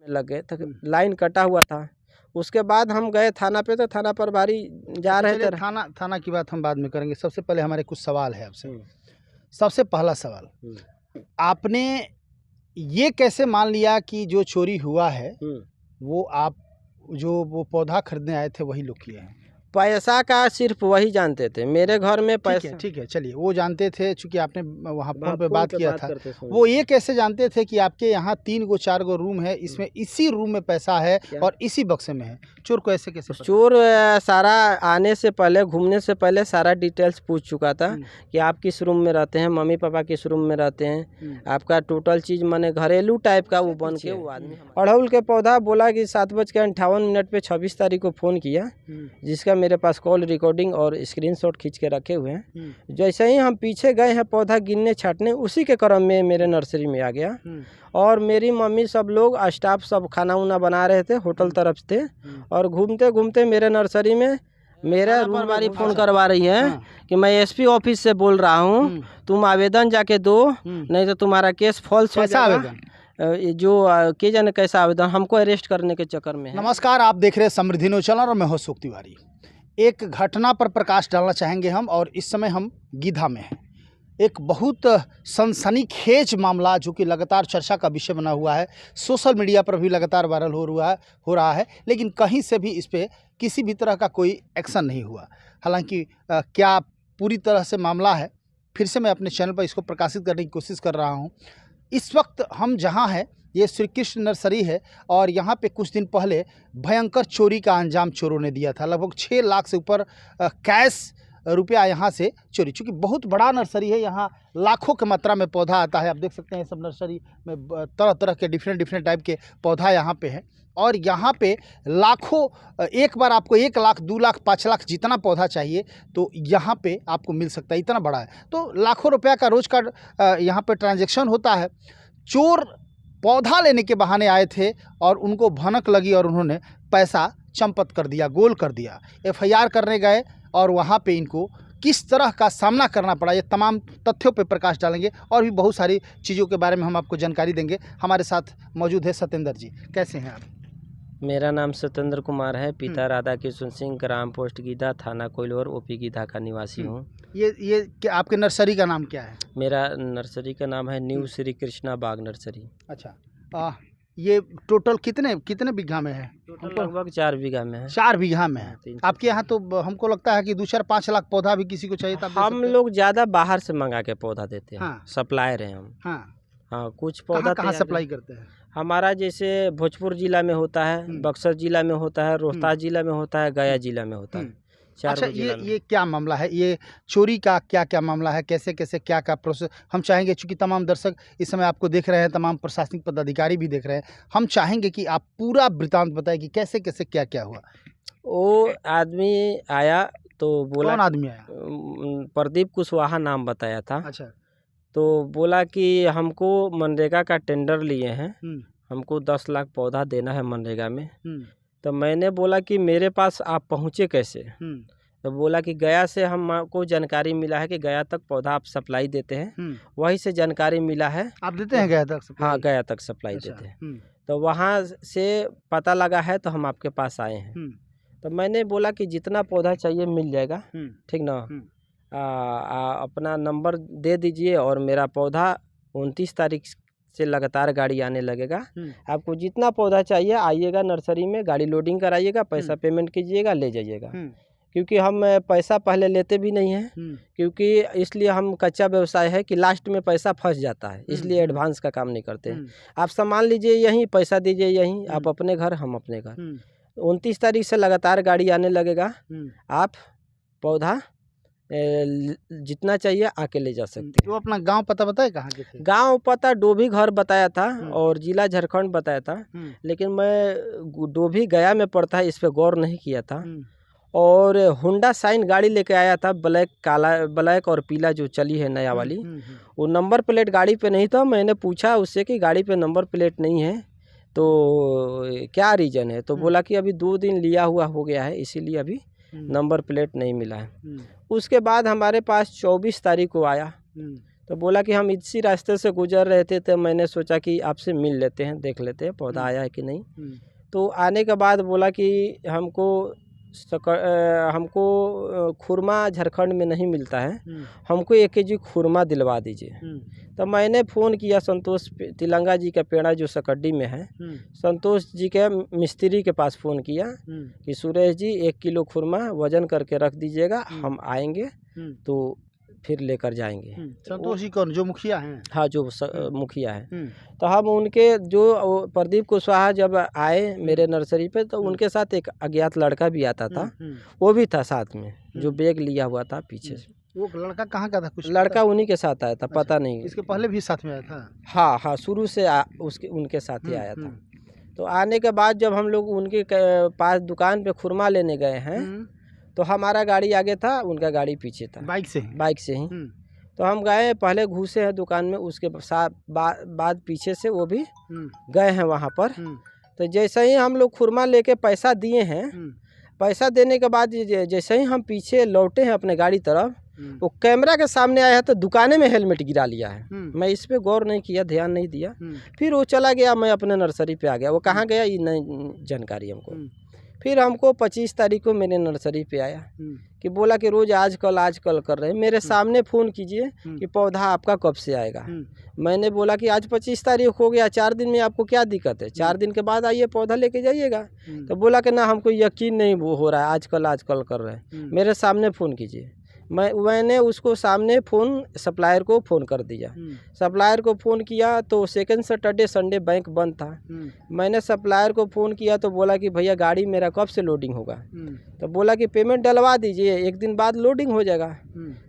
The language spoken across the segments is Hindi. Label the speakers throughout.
Speaker 1: लग गए तो लाइन कटा हुआ था। उसके बाद हम गए थाना पे, तो थाना प्रभारी जा रहे थे।
Speaker 2: थाना की बात हम बाद में करेंगे। सबसे पहले हमारे कुछ सवाल है आपसे। सबसे पहला सवाल, आपने ये कैसे मान लिया कि जो चोरी हुआ है वो आप जो वो पौधा खरीदने आए थे वही लोग किए हैं?
Speaker 1: पैसा का सिर्फ वही जानते थे। मेरे घर में पैसा,
Speaker 2: ठीक है, चलिए वो जानते थे, चूंकि आपने वहाँ फोन पे बात किया था।
Speaker 1: वो
Speaker 2: वो ये कैसे जानते थे कि आपके यहाँ 3 गो 4 गो रूम है, इसमें इसी रूम में पैसा है और इसी बक्से में है? चोर को ऐसे कैसे पता?
Speaker 1: चोर सारा आने से पहले, घूमने से पहले सारा डिटेल्स पूछ चुका था कि आप किस रूम में रहते हैं, मम्मी पापा किस रूम में रहते हैं, आपका टोटल चीज़ माने घरेलू टाइप का वो बन के वो आदमी। अड़हुल के पौधा बोला कि 7:58 पे 26 तारीख को फ़ोन किया, जिसका मेरे पास कॉल रिकॉर्डिंग और स्क्रीनशॉट खींच के रखे हुए हैं। जैसे ही हम पीछे गए हैं पौधा गिनने छाटने, उसी के क्रम में मेरे नर्सरी में आ गया। और मेरी मम्मी सब लोग स्टाफ सब खाना उना बना रहे थे, होटल तरफ थे। और घूमते घूमते मेरे नर्सरी में मेरा रूम वाली फ़ोन करवा रही है कि मैं एसपी ऑफिस से बोल रहा हूँ, तुम आवेदन जाके दो, नहीं तो तुम्हारा केस फॉल्स हो जाएगा। जो के जाने कैसा आवेदन, हमको अरेस्ट करने के चक्कर में है।
Speaker 2: नमस्कार, आप देख रहे हैं समृद्धि न्यूज़ चैनल और मैं हूं अशोक तिवारी। एक घटना पर प्रकाश डालना चाहेंगे हम, और इस समय हम गीधा में हैं। एक बहुत सनसनीखेज मामला जो कि लगातार चर्चा का विषय बना हुआ है, सोशल मीडिया पर भी लगातार वायरल हो रहा है, लेकिन कहीं से भी इस पर किसी भी तरह का कोई एक्शन नहीं हुआ। हालांकि क्या पूरी तरह से मामला है, फिर से मैं अपने चैनल पर इसको प्रकाशित करने की कोशिश कर रहा हूँ। इस वक्त हम जहाँ हैं ये श्री कृष्ण नर्सरी है, और यहाँ पे कुछ दिन पहले भयंकर चोरी का अंजाम चोरों ने दिया था। लगभग 6 लाख से ऊपर कैश रुपया यहाँ से चोरी। चूँकि बहुत बड़ा नर्सरी है, यहाँ लाखों की मात्रा में पौधा आता है। आप देख सकते हैं सब नर्सरी में तरह तरह के डिफरेंट टाइप के पौधा यहाँ पे हैं, और यहाँ पे लाखों, एक बार आपको 1 लाख 2 लाख 5 लाख जितना पौधा चाहिए तो यहाँ पे आपको मिल सकता है, इतना बड़ा है। तो लाखों रुपया का रोज़ का यहाँ पे ट्रांजैक्शन होता है। चोर पौधा लेने के बहाने आए थे और उनको भनक लगी और उन्होंने पैसा चंपत कर दिया, गोल कर दिया। FIR करने गए और वहाँ पे इनको किस तरह का सामना करना पड़ा, ये तमाम तथ्यों पे प्रकाश डालेंगे, और भी बहुत सारी चीज़ों के बारे में हम आपको जानकारी देंगे। हमारे साथ मौजूद है सत्येंद्र जी। कैसे हैं आप?
Speaker 1: मेरा नाम सत्येंद्र कुमार है, पिता राधा किशन सिंह, ग्राम पोस्ट गीधा, थाना कोइलवर, OP गीधा का निवासी हूँ।
Speaker 2: ये क्या आपके नर्सरी का नाम क्या है?
Speaker 1: मेरा नर्सरी का नाम है न्यू श्री कृष्णा बाग नर्सरी।
Speaker 2: अच्छा, ये टोटल कितने बीघा में है?
Speaker 1: लगभग 4 बीघा में है।
Speaker 2: 4 बीघा में है। आपके यहाँ तो हमको लगता है कि 2-4-5 लाख पौधा भी किसी को चाहिए था।
Speaker 1: हम लोग ज़्यादा बाहर से मंगा के पौधा देते हैं, सप्लायर हैं हम। हाँ, कुछ पौधा
Speaker 2: कहाँ सप्लाई करते हैं?
Speaker 1: हमारा जैसे भोजपुर जिला में होता है, बक्सर जिला में होता है, रोहतास जिला में होता है, गया जिला में होता है।
Speaker 2: अच्छा, ये क्या मामला है? ये चोरी का क्या मामला है? कैसे क्या प्रोसेस? हम चाहेंगे, चूंकि तमाम दर्शक इस समय आपको देख रहे हैं, तमाम प्रशासनिक पदाधिकारी भी देख रहे हैं, हम चाहेंगे कि आप पूरा वृतांत बताएं कि कैसे क्या हुआ।
Speaker 1: वो आदमी आया तो बोला,
Speaker 2: कौन आदमी आया?
Speaker 1: प्रदीप कुशवाहा नाम बताया था।
Speaker 2: अच्छा।
Speaker 1: तो बोला कि हमको मनरेगा का टेंडर लिए हैं, हमको 10 लाख पौधा देना है मनरेगा में। तो मैंने बोला कि मेरे पास आप पहुँचे कैसे? तो बोला कि गया से हमको जानकारी मिला है कि गया तक पौधा आप सप्लाई देते हैं, वहीं से जानकारी मिला है।
Speaker 2: आप देते हैं गया तक सप्लाई?
Speaker 1: हाँ, गया तक सप्लाई देते हैं। तो वहाँ से पता लगा है तो हम आपके पास आए हैं। तो मैंने बोला कि जितना पौधा चाहिए मिल जाएगा, ठीक ना? अपना नंबर दे दीजिए और मेरा पौधा 29 तारीख से लगातार गाड़ी आने लगेगा। आपको जितना पौधा चाहिए आइएगा नर्सरी में, गाड़ी लोडिंग कराइएगा, पैसा पेमेंट कीजिएगा, ले जाइएगा। क्योंकि हम पैसा पहले लेते भी नहीं हैं, क्योंकि इसलिए हम कच्चा व्यवसाय है कि लास्ट में पैसा फंस जाता है, इसलिए एडवांस का काम नहीं करते हैं। आप सामान लीजिए यहीं, पैसा दीजिए यहीं, आप अपने घर, हम अपने घर। 29 तारीख से लगातार गाड़ी आने लगेगा, आप पौधा जितना चाहिए आके ले जा सकते हैं।
Speaker 2: तो अपना गांव पता बताए कहाँ के थे?
Speaker 1: गांव पता डोभी घर बताया था और जिला झारखंड बताया था, लेकिन मैं डोभी गया में पड़ता है, इस पे गौर नहीं किया था। और होंडा साइन गाड़ी लेके आया था, ब्लैक और पीला जो चली है नया वाली। वो नंबर प्लेट गाड़ी पे नहीं था। मैंने पूछा उससे कि गाड़ी पे नंबर प्लेट नहीं है तो क्या रीज़न है? तो बोला कि अभी 2 दिन लिया हुआ हो गया है, इसीलिए अभी नंबर प्लेट नहीं मिला है। उसके बाद हमारे पास 24 तारीख को आया, तो बोला कि हम इसी रास्ते से गुजर रहे थे, तो मैंने सोचा कि आपसे मिल लेते हैं, देख लेते हैं पौधा आया है कि नहीं। तो आने के बाद बोला कि हमको खुरमा झारखंड में नहीं मिलता है, हमको 1 केजी खुरमा दिलवा दीजिए। तो मैंने फ़ोन किया संतोष तिलंगा जी का पेड़ा जो सकड्डी में है, संतोष जी के मिस्त्री के पास फ़ोन किया कि सुरेश जी 1 किलो खुरमा वज़न करके रख दीजिएगा, हम आएंगे तो फिर लेकर जाएंगे।
Speaker 2: संतोष जी कौन, जो मुखिया हैं?
Speaker 1: हाँ, जो मुखिया है। तो हम उनके जो प्रदीप कुशवाहा जब आए मेरे नर्सरी पे, तो उनके साथ एक अज्ञात लड़का भी आता था, वो भी था साथ में, जो बैग लिया हुआ था पीछे से।
Speaker 2: वो लड़का कहाँ का था? कुछ
Speaker 1: लड़का उन्हीं के साथ आया था, पता नहीं।
Speaker 2: इसके पहले भी साथ में आया था?
Speaker 1: हाँ हाँ, शुरू से उनके साथ ही आया था। तो आने के बाद जब हम लोग उनके पास दुकान पे खुरमा लेने गए हैं, तो हमारा गाड़ी आगे था, उनका गाड़ी पीछे था। बाइक से ही। तो हम गए, पहले घुसे हैं दुकान में, उसके बाद पीछे से वो भी गए हैं वहाँ पर। तो जैसे ही हम लोग खुरमा लेके पैसा दिए हैं, पैसा देने के बाद जैसे ही हम पीछे लौटे हैं अपने गाड़ी तरफ, वो कैमरा के सामने आया है तो दुकाने में हेलमेट गिरा लिया है। मैं इस पे गौर नहीं किया, ध्यान नहीं दिया। फिर वो चला गया, मैं अपने नर्सरी पे आ गया। वो कहाँ गया ये नहीं जानकारी हमको। फिर हमको 25 तारीख को मेरे नर्सरी पे आया कि बोला कि रोज़ आजकल कर रहे हैं, मेरे सामने फ़ोन कीजिए कि पौधा आपका कब से आएगा। मैंने बोला कि आज 25 तारीख हो गया, 4 दिन में आपको क्या दिक्कत है, 4 दिन के बाद आइए पौधा लेके जाइएगा। तो बोला कि ना, हमको यकीन नहीं हो रहा है, आजकल कर रहे हैं, मेरे सामने फ़ोन कीजिए। मैंने उसको सामने फ़ोन सप्लायर को फ़ोन कर दिया। सप्लायर को फ़ोन किया तो सेकंड सैटरडे संडे बैंक बंद था। मैंने सप्लायर को फ़ोन किया तो बोला कि भैया गाड़ी मेरा कब से लोडिंग होगा। तो बोला कि पेमेंट डलवा दीजिए, 1 दिन बाद लोडिंग हो जाएगा।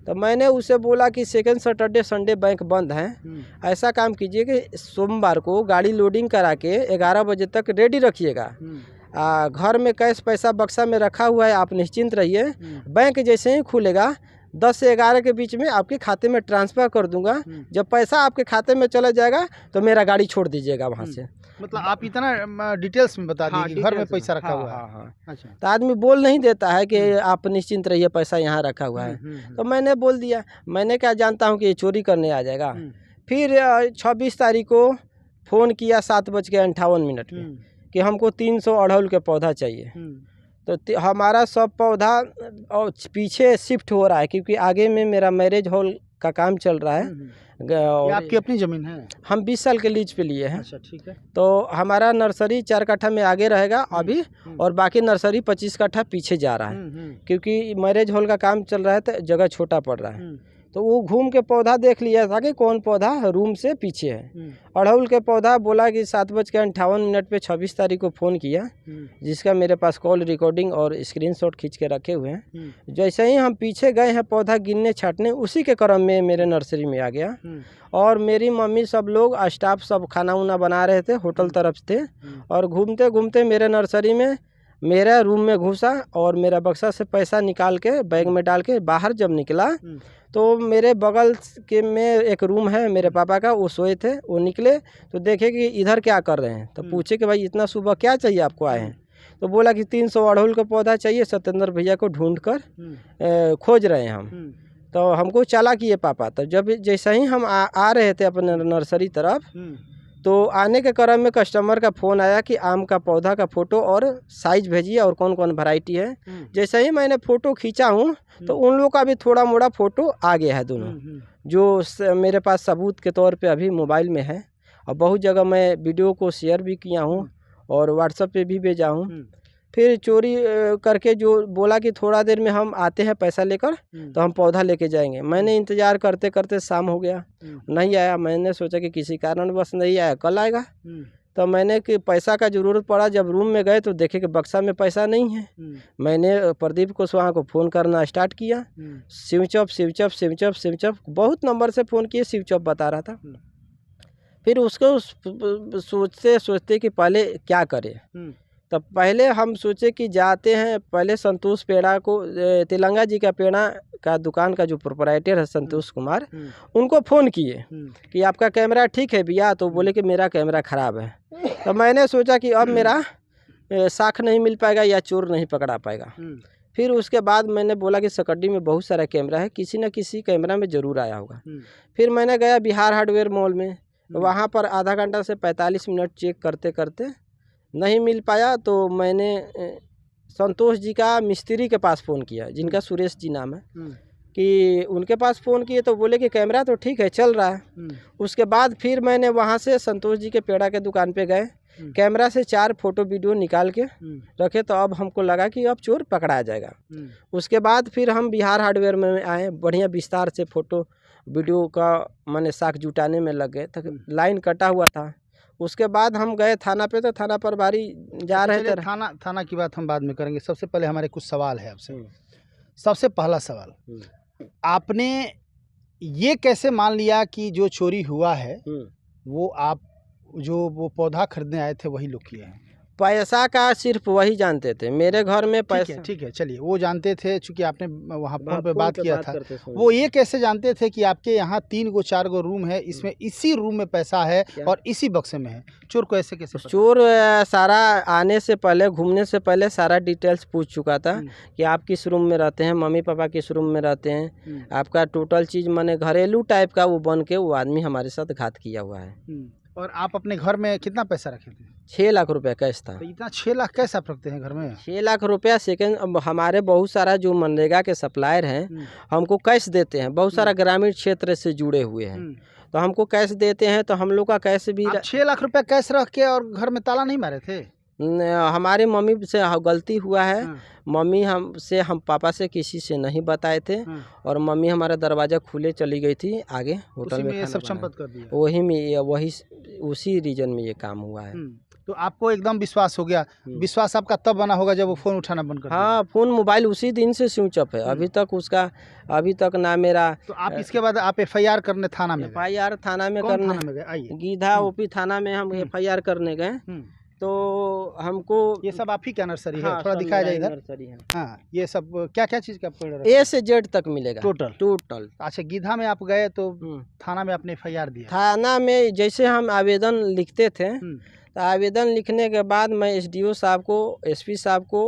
Speaker 1: तो मैंने उसे बोला कि सेकंड सैटरडे संडे बैंक बंद है, ऐसा काम कीजिए कि सोमवार को गाड़ी लोडिंग करा के 11 बजे तक रेडी रखिएगा। घर में कैश पैसा बक्सा में रखा हुआ है, आप निश्चिंत रहिए। बैंक जैसे ही खुलेगा 10 से 11 के बीच में आपके खाते में ट्रांसफ़र कर दूंगा। जब पैसा आपके खाते में चला जाएगा तो मेरा गाड़ी छोड़ दीजिएगा वहाँ से।
Speaker 2: मतलब आप इतना डिटेल्स में बता दिए कि घर में पैसा रखा हुआ है।
Speaker 1: हाँ।
Speaker 2: अच्छा।
Speaker 1: तो आदमी बोल नहीं देता है कि आप निश्चिंत रहिए, पैसा यहाँ रखा हुआ है। तो मैंने बोल दिया, मैंने क्या जानता हूँ कि ये चोरी करने आ जाएगा। फिर 26 तारीख को फ़ोन किया 7:58 पे कि हमको 300 अड़हुल के पौधा चाहिए। तो हमारा सब पौधा और पीछे शिफ्ट हो रहा है, क्योंकि आगे में मेरा मैरिज हॉल का काम चल रहा है।
Speaker 2: ये आपकी अपनी ज़मीन है?
Speaker 1: हम 20 साल के लीज पे लिए हैं।
Speaker 2: अच्छा, ठीक है।
Speaker 1: तो हमारा नर्सरी 4 कट्ठा में आगे रहेगा अभी, और बाकी नर्सरी 25 कट्ठा पीछे जा रहा है, क्योंकि मैरिज हॉल का काम चल रहा है तो जगह छोटा पड़ रहा है। तो वो घूम के पौधा देख लिया था कि कौन पौधा रूम से पीछे है। अड़हुल के पौधा बोला कि 7:58 पे 26 तारीख को फ़ोन किया, जिसका मेरे पास कॉल रिकॉर्डिंग और स्क्रीनशॉट खींच के रखे हुए हैं। जैसे ही हम पीछे गए हैं पौधा गिनने छाटने, उसी के क्रम में मेरे नर्सरी में आ गया। और मेरी मम्मी सब लोग स्टाफ सब खाना उना बना रहे थे, होटल तरफ थे। और घूमते घूमते मेरे नर्सरी में मेरा रूम में घुसा और मेरा बक्सा से पैसा निकाल के बैग में डाल के बाहर जब निकला, तो मेरे बगल के में एक रूम है मेरे पापा का, वो सोए थे। वो निकले तो देखे कि इधर क्या कर रहे हैं। तो पूछे कि भाई इतना सुबह क्या चाहिए आपको आए हैं। तो बोला कि 300 अड़हुल का पौधा चाहिए, सत्येंद्र भैया को ढूंढ कर खोज रहे हैं हम। तो हमको चला कि ये पापा। तो जब जैसे ही हम आ रहे थे अपने नर्सरी तरफ, तो आने के क्रम में कस्टमर का फ़ोन आया कि आम का पौधा का फ़ोटो और साइज़ भेजिए और कौन कौन वैरायटी है। जैसे ही मैंने फ़ोटो खींचा हूँ तो उन लोगों का भी थोड़ा मोड़ा फ़ोटो आ गया है दोनों, जो मेरे पास सबूत के तौर पे अभी मोबाइल में है। और बहुत जगह मैं वीडियो को शेयर भी किया हूँ और व्हाट्सएप पे भी भेजा हूँ। फिर चोरी करके जो बोला कि थोड़ा देर में हम आते हैं पैसा लेकर, तो हम पौधा लेके जाएंगे। मैंने इंतज़ार करते करते शाम हो गया, नहीं आया। मैंने सोचा कि किसी कारणवश नहीं आया, कल आएगा। तो मैंने कि पैसा का ज़रूरत पड़ा, जब रूम में गए तो देखे कि बक्सा में पैसा नहीं है। मैंने प्रदीप कुशवाहा को फ़ोन करना स्टार्ट किया, स्विच ऑफ बहुत नंबर से फ़ोन किए, स्विच ऑफ बता रहा था। फिर उसको सोचते कि पहले क्या करें। तब पहले हम सोचे कि जाते हैं, पहले संतोष पेड़ा को, तिलंगा जी का पेड़ा का दुकान का जो प्रोपराइटर है संतोष कुमार, उनको फ़ोन किए कि आपका कैमरा ठीक है भैया। तो बोले कि मेरा कैमरा ख़राब है। तो मैंने सोचा कि अब मेरा साख नहीं मिल पाएगा या चोर नहीं पकड़ा पाएगा। फिर उसके बाद मैंने बोला कि सकड्डी में बहुत सारा कैमरा है, किसी न किसी कैमरा में ज़रूर आया होगा। फिर मैंने गया बिहार हार्डवेयर मॉल में, वहाँ पर आधा घंटा से 45 मिनट चेक करते करते नहीं मिल पाया, तो मैंने संतोष जी का मिस्त्री के पास फ़ोन किया, जिनका सुरेश जी नाम है, कि उनके पास फ़ोन किए तो बोले कि कैमरा तो ठीक है, चल रहा है। उसके बाद फिर मैंने वहाँ से संतोष जी के पेड़ा के दुकान पे गए, कैमरा से 4 फोटो वीडियो निकाल के रखे, तो अब हमको लगा कि अब चोर पकड़ा जाएगा। उसके बाद फिर हम बिहार हार्डवेयर में आए, बढ़िया विस्तार से फ़ोटो वीडियो का मैंने साख जुटाने में लग गए, तक लाइन कटा हुआ था। उसके बाद हम गए थाना पे, तो थाना प्रभारी जा रहे थे।
Speaker 2: थाना की बात हम बाद में करेंगे, सबसे पहले हमारे कुछ सवाल है आपसे। सबसे पहला सवाल, आपने ये कैसे मान लिया कि जो चोरी हुआ है वो आप जो वो पौधा खरीदने आए थे वही लोग किए हैं?
Speaker 1: पैसा का सिर्फ वही जानते थे, मेरे घर में पैसा।
Speaker 2: ठीक है, चलिए वो जानते थे, चूंकि आपने वहाँ फोन पे बात किया था। वो ये कैसे जानते थे कि आपके यहाँ 3 गो 4 गो रूम है, इसमें इसी रूम में पैसा है और इसी बक्से में है? चोर को ऐसे कैसे पता?
Speaker 1: चोर सारा आने से पहले, घूमने से पहले सारा डिटेल्स पूछ चुका था कि आप किस रूम में रहते हैं, मम्मी पापा किस रूम में रहते हैं, आपका टोटल चीज़ मैंने घरेलू टाइप का वो बन के वो आदमी हमारे साथ घात किया हुआ है।
Speaker 2: और आप अपने घर में कितना पैसा रखे थे?
Speaker 1: 6 लाख रुपया कैश था।
Speaker 2: तो इतना 6 लाख कैसे आप रखते हैं घर में?
Speaker 1: 6 लाख रुपया सेकेंड। अब हमारे बहुत सारा जो मनरेगा के सप्लायर हैं हमको कैश देते हैं, बहुत सारा ग्रामीण क्षेत्र से जुड़े हुए हैं, तो हमको कैश देते हैं, तो हम लोग का कैश भी।
Speaker 2: आप 6 लाख रुपया कैश रख के और घर में ताला नहीं मारे थे?
Speaker 1: हमारे मम्मी से गलती हुआ है। मम्मी हम पापा से किसी से नहीं बताए थे, और मम्मी हमारा दरवाज़ा खुले चली गई थी आगे होटल में,
Speaker 2: ये सब चंपत कर दिया।
Speaker 1: वही में वही उसी रीजन में ये काम हुआ है।
Speaker 2: तो आपको एकदम विश्वास हो गया। विश्वास आपका तब बना होगा जब वो फ़ोन उठाना बंद कर दिया।
Speaker 1: हाँ, फ़ोन मोबाइल उसी दिन से स्विच ऑफ है, अभी तक ना मेरा।
Speaker 2: तो आप इसके बाद आप FIR करने थाना में?
Speaker 1: FIR थाना में करने
Speaker 2: आइए,
Speaker 1: गीधा OP थाना में हम FIR करने गए, तो हमको
Speaker 2: ये सब आप ही क्या नर्सरी है? थोड़ा दिखाया जाए इधर।
Speaker 1: नर्सरी है।
Speaker 2: हाँ, ये सब क्या क्या चीज़ का पेड़?
Speaker 1: A से Z तक मिलेगा टोटल।
Speaker 2: अच्छा, गीधा में आप गए तो थाना में आपने FIR दिया?
Speaker 1: थाना में जैसे हम आवेदन लिखते थे, तो आवेदन लिखने के बाद मैं SDO साहब को, SP साहब को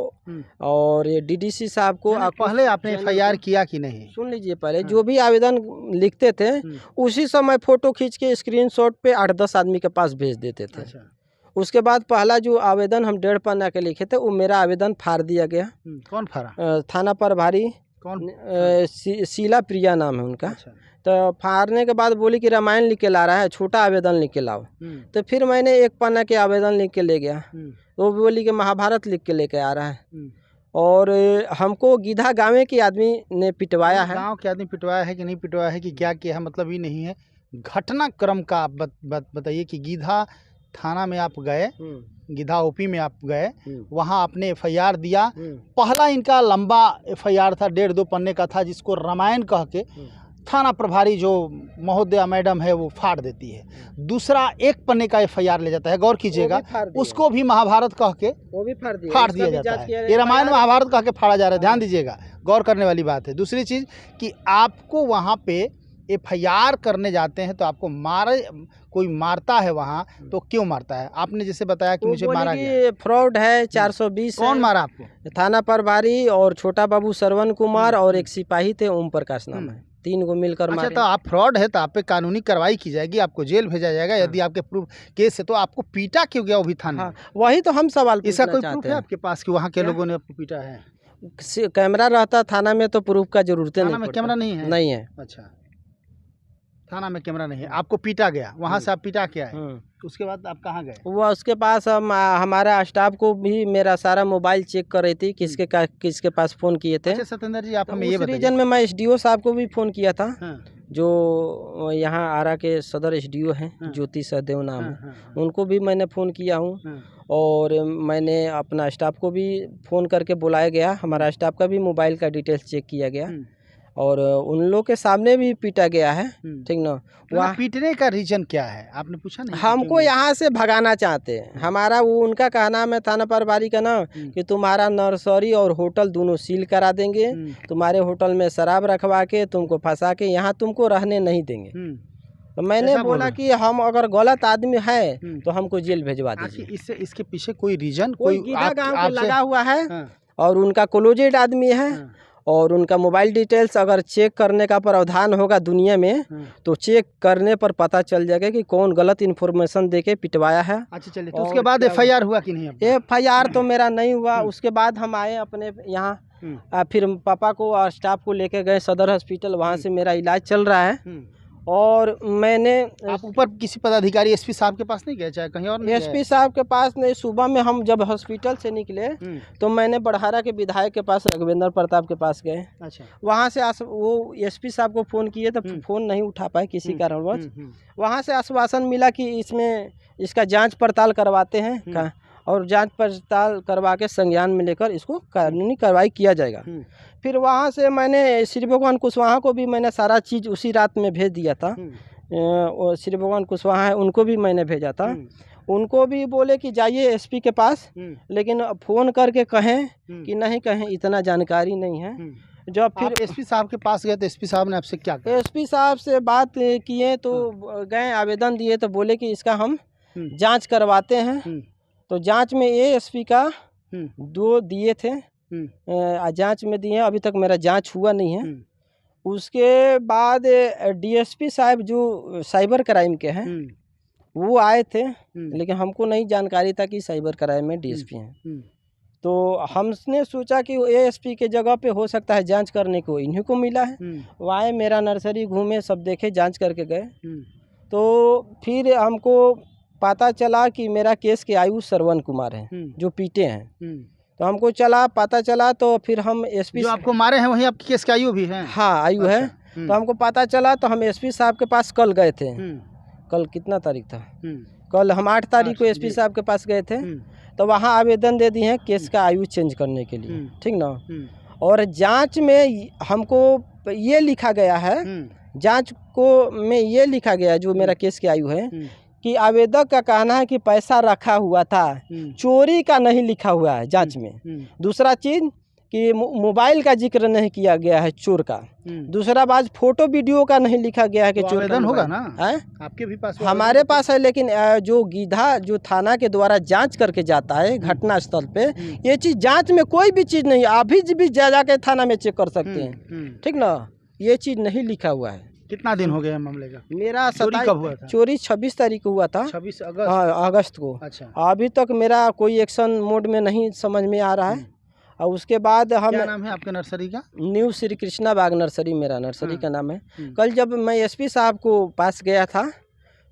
Speaker 1: और ये DDC साहब को।
Speaker 2: पहले आपने FIR किया कि नहीं?
Speaker 1: सुन लीजिए, पहले जो भी आवेदन लिखते थे उसी समय फ़ोटो खींच के स्क्रीनशॉट पे 8-10 आदमी के पास भेज देते थे।
Speaker 2: अच्छा।
Speaker 1: उसके बाद पहला जो आवेदन हम 1.5 पन्ना के लिखे थे, वो मेरा आवेदन फाड़ दिया गया।
Speaker 2: कौन फाड़ा?
Speaker 1: थाना प्रभारी
Speaker 2: कौन?
Speaker 1: शीला प्रिया नाम है उनका।
Speaker 2: अच्छा।
Speaker 1: तो फाड़ने के बाद बोली कि रामायण लिख के ला रहा है, छोटा आवेदन लिख के लाओ। तो फिर मैंने 1 पन्ना के आवेदन लिख के ले गया, तो बोली कि महाभारत लिख के लेके आ रहा है। और हमको गीधा गाँव के आदमी ने पिटवाया है।
Speaker 2: गाँव के आदमी पिटवाया है कि नहीं पिटवाया है कि क्या किया है, मतलब ये नहीं है। घटनाक्रम का बताइए कि गीधा थाना में आप गए, गीधा OP में आप गए, वहाँ आपने FIR दिया। पहला इनका लंबा FIR था, 1.5-2 पन्ने का था, जिसको रामायण कह के थाना प्रभारी जो महोदया मैडम है वो फाड़ देती है। दूसरा 1 पन्ने का FIR ले जाता है, गौर कीजिएगा, उसको भी महाभारत कह के वो भी फाड़ दिया जाता है। ये रामायण महाभारत कह के फाड़ा जा रहा है, ध्यान दीजिएगा, गौर करने वाली बात है। दूसरी चीज़ कि आपको वहाँ पे FIR करने जाते हैं तो आपको कोई मारता है वहाँ, तो क्यों मारता है? आपने जैसे बताया कि मुझे मारा गया,
Speaker 1: फ्रॉड है, 420।
Speaker 2: कौन मारा आपको?
Speaker 1: थाना प्रभारी और छोटा बाबू श्रवण कुमार और एक सिपाही थे, ओम प्रकाश नाम है, 3 को मिलकर मारे।
Speaker 2: अच्छा, तो आप फ्रॉड है तो आप पे कानूनी कार्रवाई की जाएगी, आपको जेल भेजा जाएगा। यदि आपके प्रूफ केस है तो आपको पीटा क्यों गया वो भी थाना?
Speaker 1: हाँ, वही तो हम सवाल
Speaker 2: इसका कोई प्रूफ है आपके पास कि वहाँ के लोगों ने आपको पीटा है?
Speaker 1: कैमरा रहता थाना में तो प्रूफ का जरूरत नहीं।
Speaker 2: थाना में कैमरा नहीं है?
Speaker 1: नहीं है।
Speaker 2: अच्छा, थाना में कैमरा नहीं है, आपको पीटा गया, वहाँ से आप पीटा क्या है? उसके बाद आप कहाँ गए?
Speaker 1: वो उसके पास हमारा स्टाफ को भी मेरा सारा मोबाइल चेक कर रही थी, किसके पास फ़ोन किए थे।
Speaker 2: अच्छा सत्येंद्र जी, आप हमें ये बताइए।
Speaker 1: रीजन में मैं SDO साहब को भी फ़ोन किया था, जो यहाँ आरा के सदर SDO हैं, ज्योति सहदेव नाम है, उनको भी मैंने फ़ोन किया हूँ। और मैंने अपना स्टाफ को भी फ़ोन करके बुलाया गया, हमारा स्टाफ का भी मोबाइल का डिटेल्स चेक किया गया, और उन लोग के सामने भी पीटा गया है। ठीक ना?
Speaker 2: वहाँ पीटने का रीजन क्या है आपने पूछा नहीं?
Speaker 1: हमको यहाँ से भगाना चाहते हैं। हमारा वो उनका कहना है थाना प्रभारी का ना कि तुम्हारा नर्सरी और होटल दोनों सील करा देंगे, तुम्हारे होटल में शराब रखवा के तुमको फंसा के यहाँ तुमको रहने नहीं देंगे। तो मैंने बोला कि हम अगर गलत आदमी है तो हमको जेल भेजवा दीजिए।
Speaker 2: इसके पीछे कोई रीजन,
Speaker 1: कोई गीधा गाँव के लगा हुआ है और उनका क्लोजेड आदमी है।
Speaker 2: हाँ।
Speaker 1: और उनका मोबाइल डिटेल्स अगर चेक करने का प्रावधान होगा दुनिया में,
Speaker 2: हाँ।
Speaker 1: तो चेक करने पर पता चल जाएगा कि कौन गलत इन्फॉर्मेशन देके पिटवाया है।
Speaker 2: अच्छा चलिए, तो
Speaker 1: और
Speaker 2: उसके बाद
Speaker 1: क्या
Speaker 2: FIR हुआ कि नहीं आपका?
Speaker 1: FIR तो मेरा नहीं हुआ। उसके बाद हम आए अपने यहाँ, फिर पापा को और स्टाफ को लेके गए सदर हॉस्पिटल, वहाँ से मेरा इलाज चल रहा है। और मैंने
Speaker 2: आप ऊपर किसी पदाधिकारी SP साहब के पास नहीं गए, चाहे कहीं और नहीं गए?
Speaker 1: SP साहब के पास नहीं। सुबह में हम जब हॉस्पिटल से निकले तो मैंने बड़हारा के विधायक के पास रघुवेंद्र प्रताप के पास गए।
Speaker 2: अच्छा।
Speaker 1: वहाँ से वो SP साहब को फ़ोन किए तो फ़ोन नहीं उठा पाए किसी कारणवश। वहाँ से आश्वासन मिला कि इसका जांच पड़ताल करवाते हैं और जांच पड़ताल करवा के संज्ञान में लेकर इसको कानूनी कार्रवाई किया जाएगा। फिर वहाँ से मैंने श्री भगवान कुशवाहा को भी मैंने सारा चीज़ उसी रात में भेज दिया था। और श्री भगवान कुशवाहा है, उनको भी मैंने भेजा था। उनको भी बोले कि जाइए SP के पास, लेकिन फ़ोन करके कहें कि नहीं कहें, इतना जानकारी नहीं है। जब फिर
Speaker 2: SP साहब के पास गए तो SP साहब ने आपसे क्या कहा?
Speaker 1: SP साहब से बात किए तो गए, आवेदन दिए तो बोले कि इसका हम जांच करवाते हैं। तो जांच में ASP का 2 दिए थे, जांच में दिए। अभी तक मेरा जांच हुआ नहीं है। उसके बाद DSP साहब जो साइबर क्राइम के हैं वो आए थे, लेकिन हमको नहीं जानकारी था कि साइबर क्राइम में DSP हैं। तो हमने सोचा कि ASP के जगह पे हो सकता है जांच करने को इन्हीं को मिला है। वो आए, मेरा नर्सरी घूमे, सब देखे, जांच करके गए। तो फिर हमको पता चला कि मेरा केस के आयु श्रवण कुमार हैं जो पीटे हैं। तो हमको पता चला तो फिर हम SP
Speaker 2: जो आपको मारे हैं वही आपके केस के आयु भी हैं?
Speaker 1: हाँ, आयु है। तो हमको पता चला तो हम SP साहब के पास कल गए थे। कल कितना तारीख था? कल हम 8 तारीख को SP साहब के पास गए थे। तो वहाँ आवेदन दे दिए हैं केस का आयु चेंज करने के लिए, ठीक ना। और जांच में हमको ये लिखा गया है, जांच को में ये लिखा गया है जो मेरा केस की आयु है कि आवेदक का कहना है कि पैसा रखा हुआ था, चोरी का नहीं लिखा हुआ है जांच में। दूसरा चीज़ कि मोबाइल का जिक्र नहीं किया गया है चोर का। दूसरा बात, फोटो वीडियो का नहीं लिखा गया है कि चोर
Speaker 2: आवेदन होगा ना
Speaker 1: है।
Speaker 2: आपके भी पास?
Speaker 1: हमारे पास है, लेकिन जो गीधा जो थाना के द्वारा जांच करके जाता है घटना स्थल पे, ये चीज़ जांच में कोई भी चीज़ नहीं, अभी भी जा के थाना में चेक कर सकते हैं, ठीक ना। ये चीज़ नहीं लिखा हुआ है।
Speaker 2: कितना दिन हो गया है मामले का?
Speaker 1: मेरा
Speaker 2: चोरी कब हुआ था?
Speaker 1: चोरी 26 तारीख को हुआ था।
Speaker 2: 26 अगस्त?
Speaker 1: हाँ, अगस्त को।
Speaker 2: अच्छा।
Speaker 1: अभी तक मेरा कोई एक्शन मोड में नहीं समझ में आ रहा है। और उसके बाद हम,
Speaker 2: क्या नाम है आपके नर्सरी का?
Speaker 1: न्यू श्री कृष्णा बाग नर्सरी मेरा नर्सरी का नाम है। कल जब मैं SP साहब को पास गया था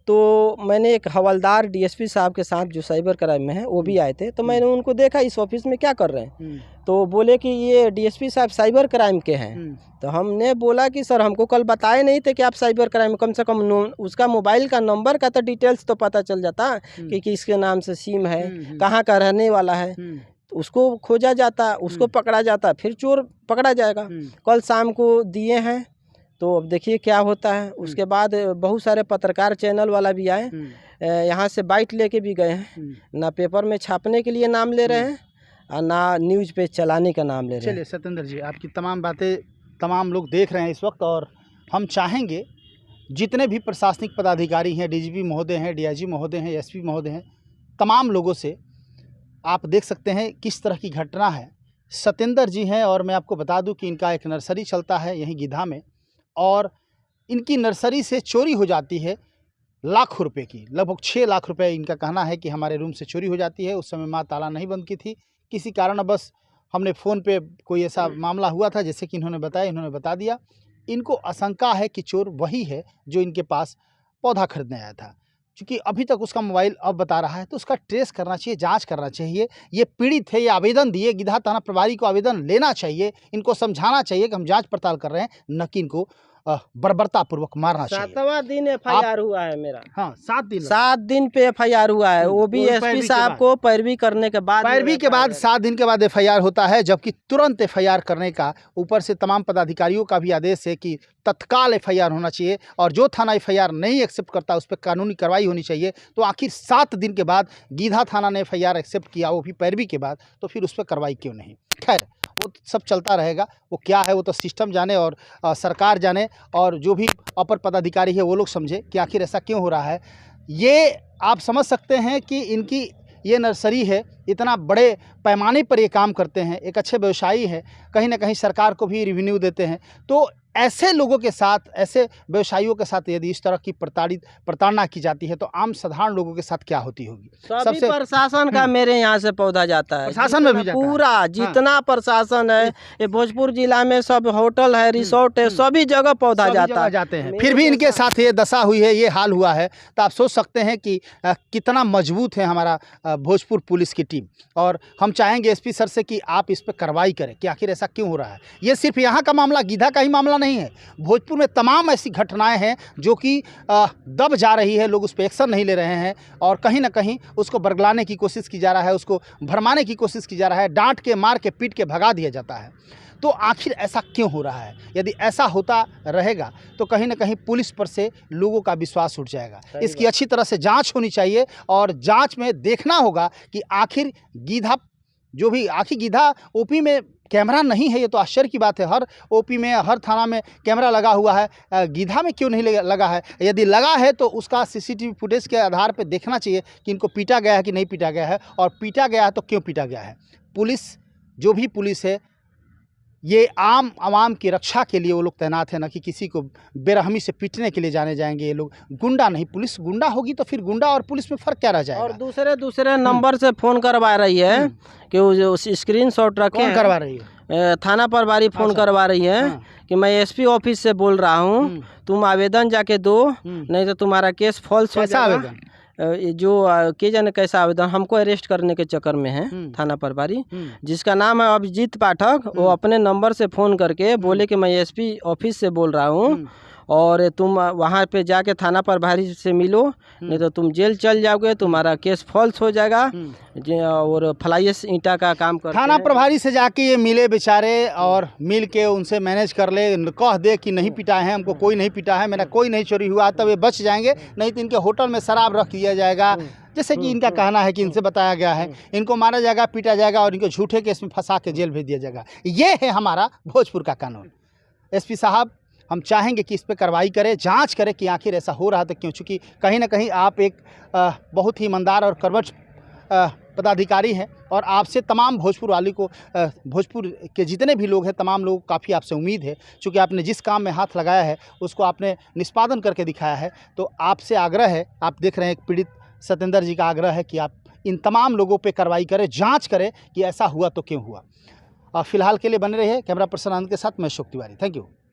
Speaker 1: तो मैंने एक हवलदार DSP साहब के साथ जो साइबर क्राइम में है वो भी आए थे। तो मैंने उनको देखा इस ऑफिस में क्या कर रहे हैं, तो बोले कि ये DSP साहब साइबर क्राइम के हैं। तो हमने बोला कि सर हमको कल बताए नहीं थे कि आप साइबर क्राइम, कम से कम उसका मोबाइल का नंबर का तो डिटेल्स तो पता चल जाता कि किसके नाम से सिम है, कहाँ का रहने वाला है, उसको खोजा जाता, उसको पकड़ा जाता, फिर चोर पकड़ा जाएगा। कल शाम को दिए हैं, तो अब देखिए क्या होता है। उसके बाद बहुत सारे पत्रकार चैनल वाला भी आए, यहाँ से बाइट लेके भी गए हैं। ना पेपर में छापने के लिए नाम ले रहे हैं और ना न्यूज़ पे चलाने का नाम ले रहे हैं।
Speaker 2: चलिए सत्येंद्र जी, आपकी तमाम बातें तमाम लोग देख रहे हैं इस वक्त, और हम चाहेंगे जितने भी प्रशासनिक पदाधिकारी हैं, DGP महोदय हैं, DIG महोदय हैं, SP महोदय हैं, तमाम लोगों से आप देख सकते हैं किस तरह की घटना है। सत्येंद्र जी हैं और मैं आपको बता दूं कि इनका एक नर्सरी चलता है यहीं गीधा में, और इनकी नर्सरी से चोरी हो जाती है लाखों रुपए की, लगभग 6 लाख रुपए इनका कहना है कि हमारे रूम से चोरी हो जाती है। उस समय माँ ताला नहीं बंद की थी, किसी कारण बस हमने फ़ोन पे कोई ऐसा मामला हुआ था जैसे कि इन्होंने बताया, इन्होंने बता दिया। इनको आशंका है कि चोर वही है जो इनके पास पौधा खरीदने आया था। क्योंकि अभी तक उसका मोबाइल अब बता रहा है, तो उसका ट्रेस करना चाहिए, जांच करना चाहिए। ये पीड़ित है, ये आवेदन दिए, गीधा थाना प्रभारी को आवेदन लेना चाहिए, इनको समझाना चाहिए कि हम जांच पड़ताल कर रहे हैं, न कि इनको बर्बरतापूर्वक मारना चाहिए।
Speaker 1: 7वां दिन FIR हुआ है मेरा।
Speaker 2: हाँ,
Speaker 1: 7 दिन पे FIR हुआ है, वो भी SP साहब को पैरवी करने के बाद।
Speaker 2: 7 दिन के बाद FIR होता है, जबकि तुरंत FIR करने का ऊपर से तमाम पदाधिकारियों का भी आदेश है कि तत्काल FIR होना चाहिए, और जो थाना FIR नहीं एक्सेप्ट करता उस पर कानूनी कार्रवाई होनी चाहिए। तो आखिर 7 दिन के बाद गीधा थाना ने FIR एक्सेप्ट किया, वो भी पैरवी के बाद, तो फिर उस पर कार्रवाई क्यों नहीं? खैर, वो सब चलता रहेगा, वो क्या है वो तो सिस्टम जाने और सरकार जाने, और जो भी अपर पदाधिकारी है वो लोग समझे कि आखिर ऐसा क्यों हो रहा है। ये आप समझ सकते हैं कि इनकी ये नर्सरी है इतना बड़े पैमाने पर ये काम करते हैं, एक अच्छे व्यवसायी हैं, कहीं ना कहीं सरकार को भी रेवेन्यू देते हैं। तो ऐसे लोगों के साथ, ऐसे व्यवसायियों के साथ यदि इस तरह की प्रताड़ना की जाती है तो आम साधारण लोगों के साथ क्या होती होगी?
Speaker 1: सभी प्रशासन का मेरे यहाँ से पौधा जाता है,
Speaker 2: प्रशासन में भी जाता है?
Speaker 1: पूरा जितना प्रशासन है, ये भोजपुर जिला में सब होटल है, रिसोर्ट है, सभी जगह पौधा
Speaker 2: जाते हैं। फिर भी इनके साथ ये दशा हुई है, ये हाल हुआ है, तो आप सोच सकते हैं कि कितना मजबूत है हमारा भोजपुर पुलिस की टीम। और हम चाहेंगे एसपी सर से कि आप इस पर कार्रवाई करें कि आखिर ऐसा क्यों हो रहा है। ये सिर्फ यहाँ का मामला, गीधा का ही मामला नहीं है, भोजपुर में तमाम ऐसी घटनाएं हैं जो कि दब जा रही है, लोग उस पर एक्शन नहीं ले रहे हैं और कहीं ना कहीं उसको बरगलाने की कोशिश की जा रहा है, उसको भरमाने की कोशिश की जा रहा है, डांट के, मार के, पीट के भगा दिया जाता है। तो आखिर ऐसा क्यों हो रहा है? यदि ऐसा होता रहेगा तो कहीं ना कहीं पुलिस पर से लोगों का विश्वास उठ जाएगा। इसकी अच्छी तरह से जांच होनी चाहिए और जांच में देखना होगा कि आखिर गीधा जो भी, आखिर गीधा ओपी में कैमरा नहीं है, ये तो आश्चर्य की बात है। हर ओपी में, हर थाना में कैमरा लगा हुआ है, गीधा में क्यों नहीं लगा है? यदि लगा है तो उसका सीसीटीवी फुटेज के आधार पर देखना चाहिए कि इनको पीटा गया है कि नहीं पीटा गया है, और पीटा गया है तो क्यों पीटा गया है। पुलिस, जो भी पुलिस है, ये आम आवाम की रक्षा के लिए वो लोग तैनात है, ना कि किसी को बेरहमी से पीटने के लिए जाने जाएंगे ये लोग। गुंडा नहीं, पुलिस गुंडा होगी तो फिर गुंडा और पुलिस में फ़र्क क्या रह जाएगा?
Speaker 1: और दूसरे नंबर से फ़ोन करवा रही है कि वो स्क्रीन शॉट रखे।
Speaker 2: कौन करवा रही है?
Speaker 1: थाना प्रभारी फ़ोन करवा रही है कि मैं एसपी ऑफिस से बोल रहा हूँ, तुम आवेदन जाके दो, नहीं तो तुम्हारा केस फॉल्स हो जाएगा।
Speaker 2: आवेदन
Speaker 1: जो के जाने कैसा आवेदन, हमको अरेस्ट करने के चक्कर में है थाना प्रभारी, जिसका नाम है अभिजीत पाठक। वो अपने नंबर से फ़ोन करके बोले कि मैं एसपी ऑफिस से बोल रहा हूँ और तुम वहाँ पे जाके थाना प्रभारी से मिलो, नहीं तो तुम जेल चल जाओगे, तुम्हारा केस फॉल्स हो जाएगा। और फ्लाइस ईंटा का काम करते
Speaker 2: थाना प्रभारी से जाके ये मिले बेचारे और मिल के उनसे मैनेज कर ले, कह दे कि नहीं पिटा है, हमको कोई नहीं पिटा है, मेरा कोई नहीं चोरी हुआ, तब ये बच जाएंगे। नहीं तो इनके होटल में शराब रख दिया जाएगा, जैसे कि इनका कहना है कि इनसे बताया गया है। इनको मारा जाएगा, पीटा जाएगा और इनको झूठे केस में फंसा के जेल भेज दिया जाएगा। ये है हमारा भोजपुर का कानून। एसपी साहब, हम चाहेंगे कि इस पर कार्रवाई करें, जांच करें कि आखिर ऐसा हो रहा था क्यों। चूँकि कहीं ना कहीं आप एक बहुत ही ईमानदार और कर्मठ पदाधिकारी हैं और आपसे तमाम भोजपुर वाली को, भोजपुर के जितने भी लोग हैं, तमाम लोग काफ़ी आपसे उम्मीद है। चूँकि आपने जिस काम में हाथ लगाया है उसको आपने निष्पादन करके दिखाया है, तो आपसे आग्रह है, आप देख रहे हैं पीड़ित सत्येंद्र जी का आग्रह है कि आप इन तमाम लोगों पर कार्रवाई करें, जाँच करें कि ऐसा हुआ तो क्यों हुआ। फिलहाल के लिए बने रहिए कैमरा पर्सन आनंद के साथ, मैं अशोक तिवारी। Thank you.